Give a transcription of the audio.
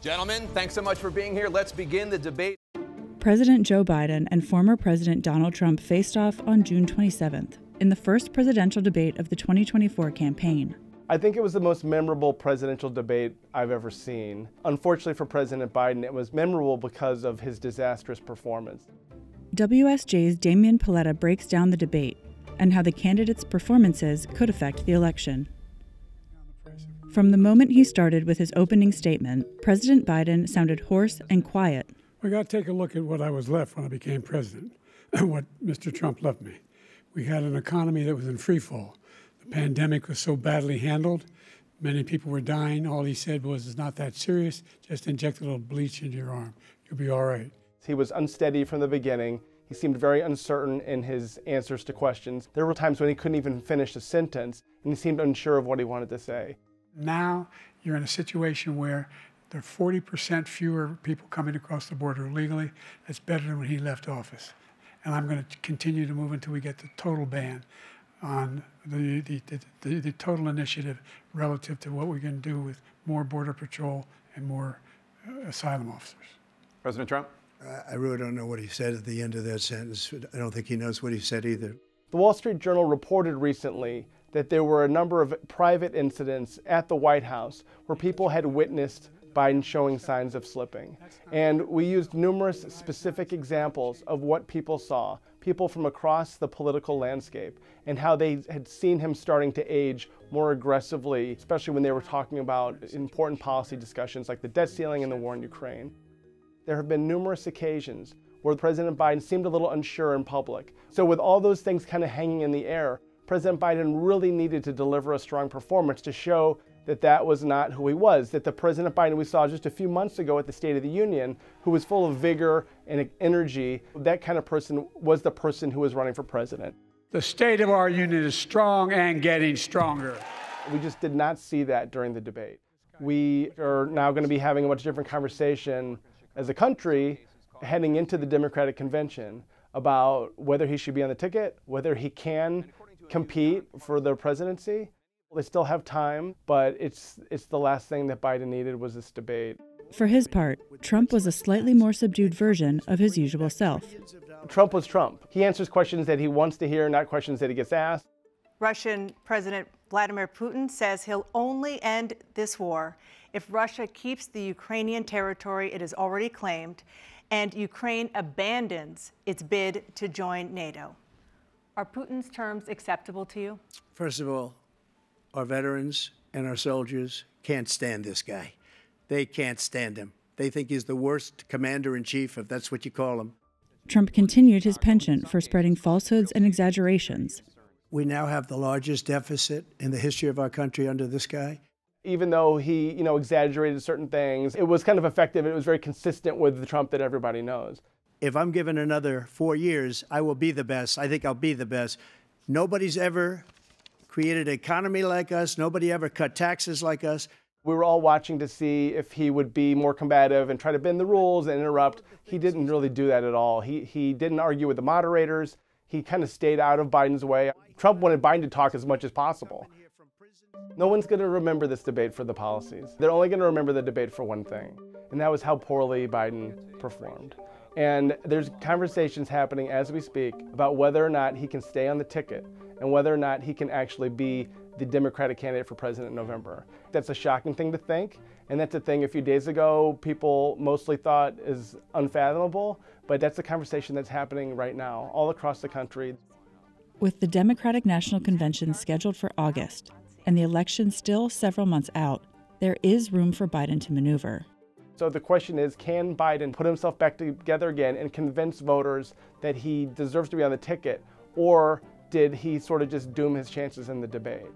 Gentlemen, thanks so much for being here. Let's begin the debate. President Joe Biden and former President Donald Trump faced off on June 27th in the first presidential debate of the 2024 campaign. I think it was the most memorable presidential debate I've ever seen. Unfortunately for President Biden, it was memorable because of his disastrous performance. WSJ's Damian Paletta breaks down the debate and how the candidates' performances could affect the election. From the moment he started with his opening statement, President Biden sounded hoarse and quiet. We got to take a look at what I was left when I became president, and what Mr. Trump left me. We had an economy that was in free fall. The pandemic was so badly handled. Many people were dying. All he said was, it's not that serious. Just inject a little bleach into your arm. You'll be all right. He was unsteady from the beginning. He seemed very uncertain in his answers to questions. There were times when he couldn't even finish a sentence, and he seemed unsure of what he wanted to say. Now you're in a situation where there are 40% fewer people coming across the border illegally. That's better than when he left office. And I'm going to continue to move until we get the total ban on the total initiative relative to what we can do with more border patrol and more asylum officers. President Trump? I really don't know what he said at the end of that sentence. I don't think he knows what he said either. The Wall Street Journal reported recently that there were a number of private incidents at the White House where people had witnessed Biden showing signs of slipping. And we used numerous specific examples of what people saw, people from across the political landscape, and how they had seen him starting to age more aggressively, especially when they were talking about important policy discussions like the debt ceiling and the war in Ukraine. There have been numerous occasions where President Biden seemed a little unsure in public. So with all those things kind of hanging in the air, President Biden really needed to deliver a strong performance to show that that was not who he was, that the President Biden we saw just a few months ago at the State of the Union, who was full of vigor and energy, that kind of person was the person who was running for president. The state of our union is strong and getting stronger. We just did not see that during the debate. We are now going to be having a much different conversation as a country heading into the Democratic convention about whether he should be on the ticket, whether he can compete for the presidency. They still have time, but it's the last thing that Biden needed was this debate. For his part, Trump was a slightly more subdued version of his usual self. Trump was Trump. He answers questions that he wants to hear, not questions that he gets asked. Russian President Vladimir Putin says he'll only end this war if Russia keeps the Ukrainian territory it has already claimed and Ukraine abandons its bid to join NATO. Are Putin's terms acceptable to you? First of all, our veterans and our soldiers can't stand this guy. They can't stand him. They think he's the worst commander-in-chief, if that's what you call him. Trump continued his penchant for spreading falsehoods and exaggerations. We now have the largest deficit in the history of our country under this guy. Even though he, exaggerated certain things, it was kind of effective. It was very consistent with the Trump that everybody knows. If I'm given another 4 years, I will be the best. I think I'll be the best. Nobody's ever created an economy like us. Nobody ever cut taxes like us. We were all watching to see if he would be more combative and try to bend the rules and interrupt. He didn't really do that at all. He didn't argue with the moderators. He kind of stayed out of Biden's way. Trump wanted Biden to talk as much as possible. No one's going to remember this debate for the policies. They're only going to remember the debate for one thing, and that was how poorly Biden performed. And there's conversations happening as we speak about whether or not he can stay on the ticket and whether or not he can actually be the Democratic candidate for president in November. That's a shocking thing to think, and that's a thing a few days ago people mostly thought is unfathomable, but that's a conversation that's happening right now all across the country. With the Democratic National Convention scheduled for August and the election still several months out, there is room for Biden to maneuver. So the question is, can Biden put himself back together again and convince voters that he deserves to be on the ticket, or did he sort of just doom his chances in the debate?